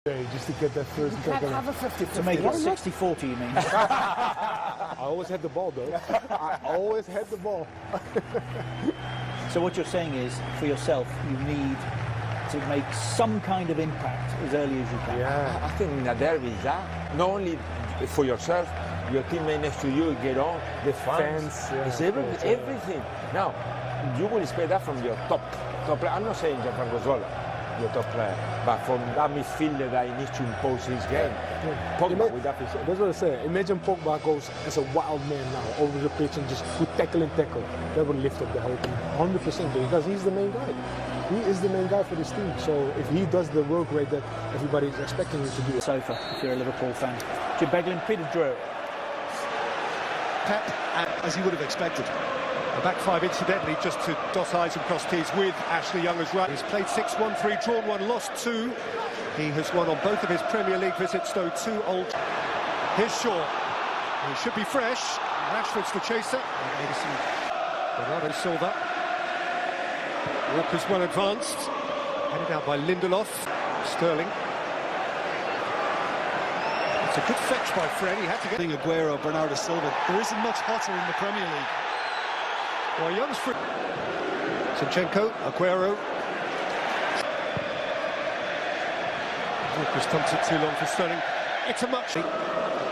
Just to get that first tackle. Have a 50-50. To make it 60-40, you mean? I always had the ball, though. I always had the ball. So what you're saying is, for yourself, you need to make some kind of impact as early as you can. Yeah. I think in a derby is that. Not only for yourself, your teammate next to you, get on, the fans, it's everything. Now, you will expect that from your top player. I'm not saying Gianfranco Zola, your top player, but from that midfielder that he needs to impose his game. Pogba with that position. That's what I say. Imagine Pogba goes as a wild man now over the pitch and just would tackle and tackle. That would lift up the whole team 100% because he's the main guy. He is the main guy for this team. So if he does the work rate that everybody is expecting him to do. Sofa, if you're a Liverpool fan. Jim Beglin, Peter Drew. Pep, as he would have expected. A back five, incidentally, just to dot I's and cross T's with Ashley Young as right. He's played 6-1, 3, drawn 1, lost 2. He has won on both of his Premier League visits, though 2 old. Here's Shaw. He should be fresh. Rashford's the chaser. Edison. Bernardo Silva. Walker's well advanced. Headed out by Lindelof. Sterling. It's a good fetch by Fred. He had to get Aguero, Bernardo Silva. There isn't much hotter in the Premier League. Well, Young's free. Zinchenko, Aguero. Walker's thumped it too long for Sterling. It's a much. Of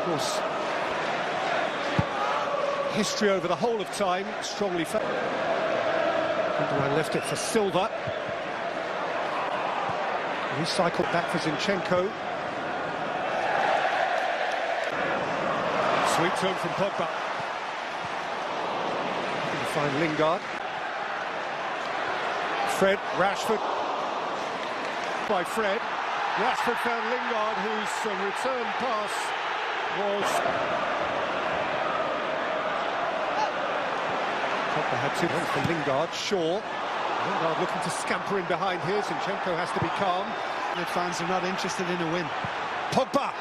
course, history over the whole of time, strongly felt. Gundogan left it for Silva. Recycled back for Zinchenko. Sweet turn from Pogba. Find Lingard. Fred, Rashford. By Fred. Rashford found Lingard, whose return pass was... Pogba had 2 points for Lingard. Shaw. Lingard looking to scamper in behind here. Zinchenko has to be calm. The fans are not interested in a win. Pogba.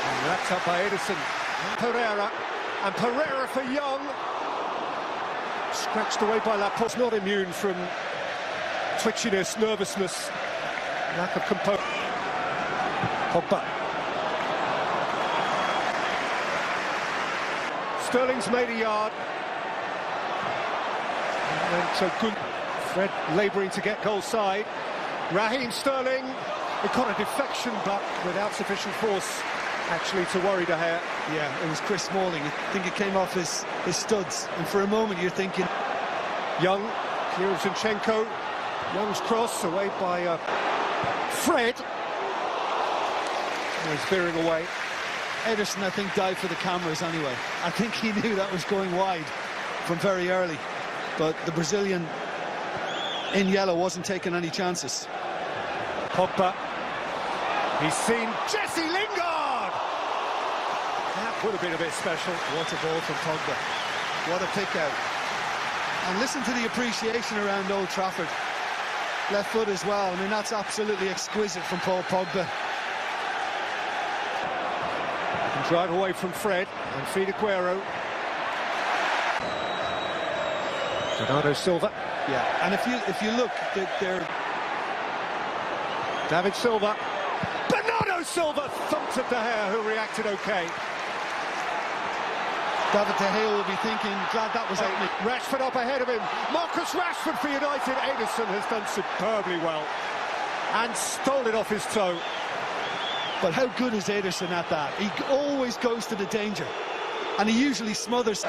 And wrapped up by Edison. Pereira. And Pereira for Young. Scratched away by Laporte. Not immune from twitchiness, nervousness, lack of composure. Pogba. Sterling's made a yard. And so good. Fred labouring to get goal side. Raheem Sterling. He caught a deflection, but without sufficient force actually to worry De Gea. Yeah, it was Chris Smalling. I think it came off his studs, and for a moment you're thinking... Young, clear of Zinchenko. Young's cross, away by Fred. He's veering away. Ederson, I think, dived for the cameras anyway. I think he knew that was going wide from very early, but the Brazilian in yellow wasn't taking any chances. Pogba. He's seen Jesse Lingard! That would have been a bit special. What a ball from Pogba. What a pick out. And listen to the appreciation around Old Trafford. Left foot as well. I mean, that's absolutely exquisite from Paul Pogba. And drive away from Fred and feed Aguero. Bernardo Silva. Yeah, and if you look, they're... David Silva. Bernardo Silva thumped at De Gea, who reacted okay. David De Gea will be thinking, glad that was out me. Rashford up ahead of him. Marcus Rashford for United. Edison has done superbly well and stole it off his toe. But how good is Ederson at that? He always goes to the danger, and he usually smothers.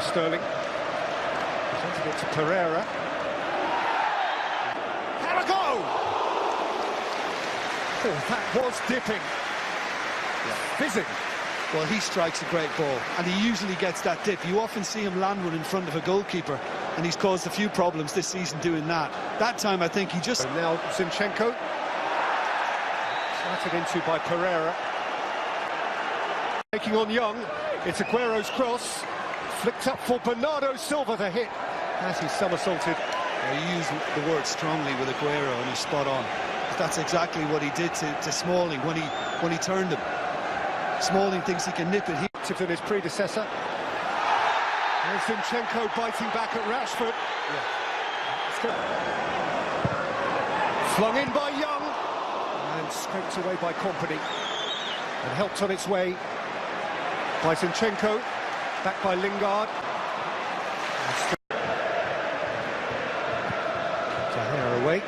Sterling presented it to Pereira. Have a go! Oh, that was dipping. Fizzing. Well, he strikes a great ball, and he usually gets that dip. You often see him land one in front of a goalkeeper, and he's caused a few problems this season doing that. That time, I think he just... And now Zinchenko. Slatted into by Pereira. Taking on Young. It's Aguero's cross. Flicked up for Bernardo Silva to hit as he somersaulted. He used the word strongly with Aguero, and he's spot on. That's exactly what he did to Smalling when he turned him. Smalling thinks he can nip it. Than his predecessor. There's Zinchenko biting back at Rashford. Yeah. Flung in by Young. scraped away by Company and helped on its way by Zinchenko, back by Lingard. Tahir away.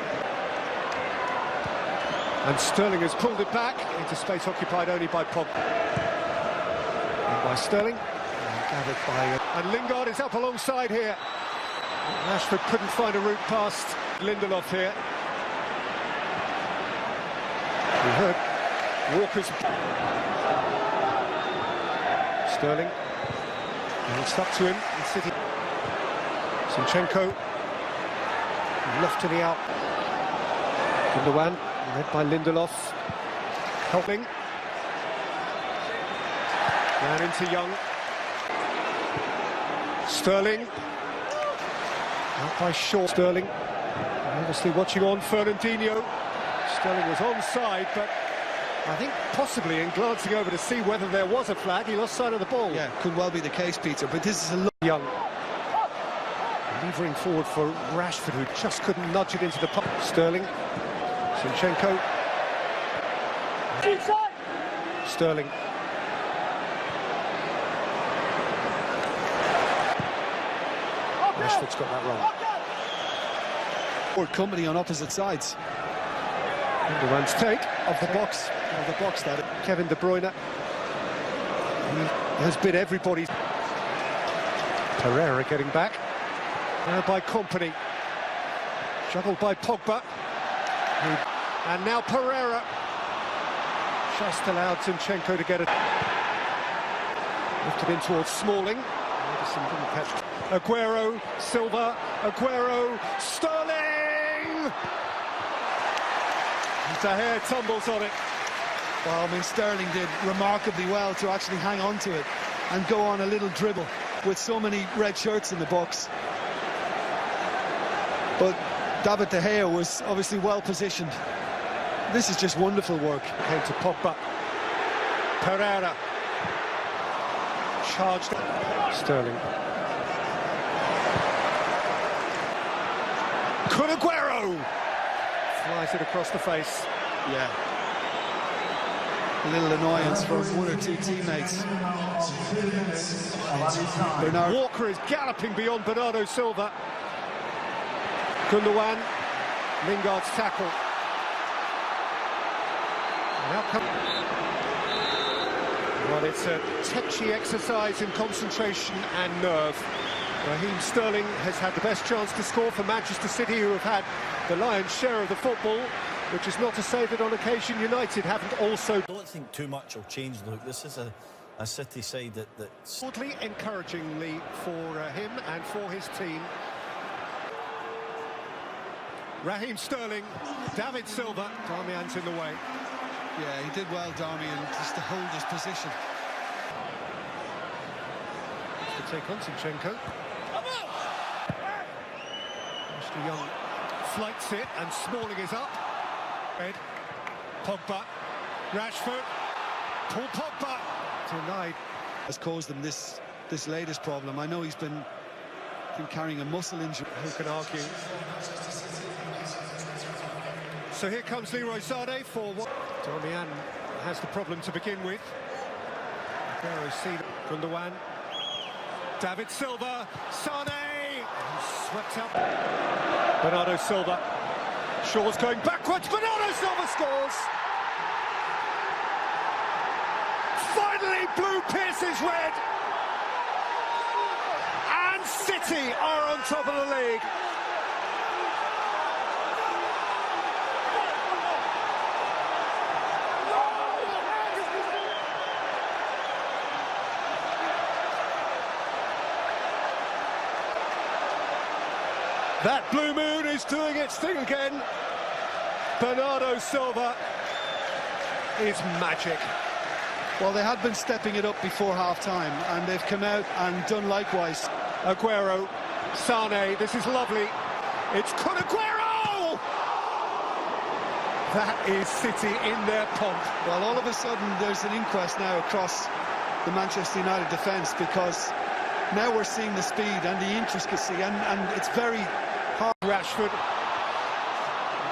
And Sterling has pulled it back into space occupied only by Pogba. And by Sterling. And gathered by... And Lingard is up alongside here. Rashford couldn't find a route past Lindelof here. We heard Walker's... Sterling. And it's up to him. City. Zinchenko. Left to the out. Gundogan, led by Lindelof. Helping. Down into Young. Sterling. Out by Shaw. Sterling. Obviously watching on Fernandinho. Sterling was onside, but I think possibly in glancing over to see whether there was a flag, he lost sight of the ball. Yeah, could well be the case, Peter, but this is a... Young. Levering forward for Rashford, who just couldn't nudge it into the puck. Sterling. Zinchenko. Sterling. Rashford's got that wrong. Forward company on opposite sides. Gundogan's take Of the box, that. Kevin De Bruyne. He has been everybody's. Pereira getting back. Now by Company. Juggled by Pogba. And now Pereira. Just allowed Zinchenko to get it. Lifted in towards Smalling. Anderson didn't catch. Aguero, Silva, Aguero, Sterling! Tahir tumbles on it. Well, I mean, Sterling did remarkably well to actually hang on to it and go on a little dribble with so many red shirts in the box. But David De Gea was obviously well positioned. This is just wonderful work. Came to Pogba. Pereira. Charged. Sterling. Kun Aguero! Flies it across the face. Yeah. A little annoyance from one or two teammates. Bernard Walker is galloping beyond Bernardo Silva. Gundogan. Lingard's tackle. Well, it's a tetchy exercise in concentration and nerve. Raheem Sterling has had the best chance to score for Manchester City, who have had the lion's share of the football, which is not to say that on occasion United haven't also... I don't think too much will change, Luke. This is a City side that's... Broadly encouragingly for him and for his team. Raheem Sterling, David Silva, Darmian's in the way. Yeah, he did well, Darmian, just to hold his position. To take on Zinchenko. Ashley Young flights it, and Smalling is up. Ed, Pogba, Rashford, Paul Pogba, denied. Has caused them this latest problem. I know he's been carrying a muscle injury. Who can argue? So here comes Leroy Sané for what? Darmian has the problem to begin with. Aguero's seen Gundogan. David Silva, Sané, swept up. Bernardo Silva. Shaw's going backwards. Bernardo Silva scores. Finally, blue pierces red. And City are on top of the league. That blue moon is doing its thing again. Bernardo Silva is magic. Well, they had been stepping it up before half-time, and they've come out and done likewise. Aguero, Sané, this is lovely. It's Kun Aguero! That is City in their pomp. Well, all of a sudden, there's an inquest now across the Manchester United defence, because now we're seeing the speed and the intricacy, and it's very hard. Rashford.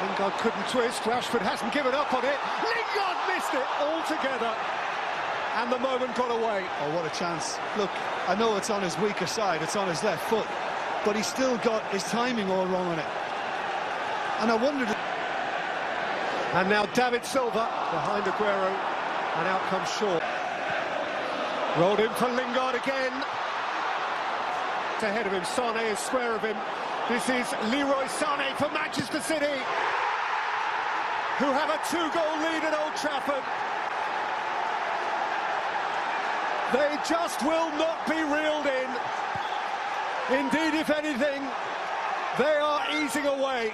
Lingard couldn't twist. Rashford hasn't given up on it. Lingard missed it altogether. And the moment got away. Oh, what a chance. Look, I know it's on his weaker side, it's on his left foot, but he's still got his timing all wrong on it. And I wondered... And now David Silva behind Aguero, and out comes Shaw. Rolled in for Lingard again. Ahead of him, Sane is square of him. This is Leroy Sane for Manchester City, who have a 2-goal lead at Old Trafford. They just will not be reeled in. Indeed, if anything, they are easing away.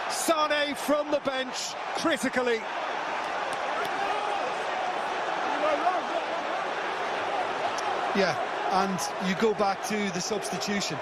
Sane from the bench, critically. Yeah, and you go back to the substitution.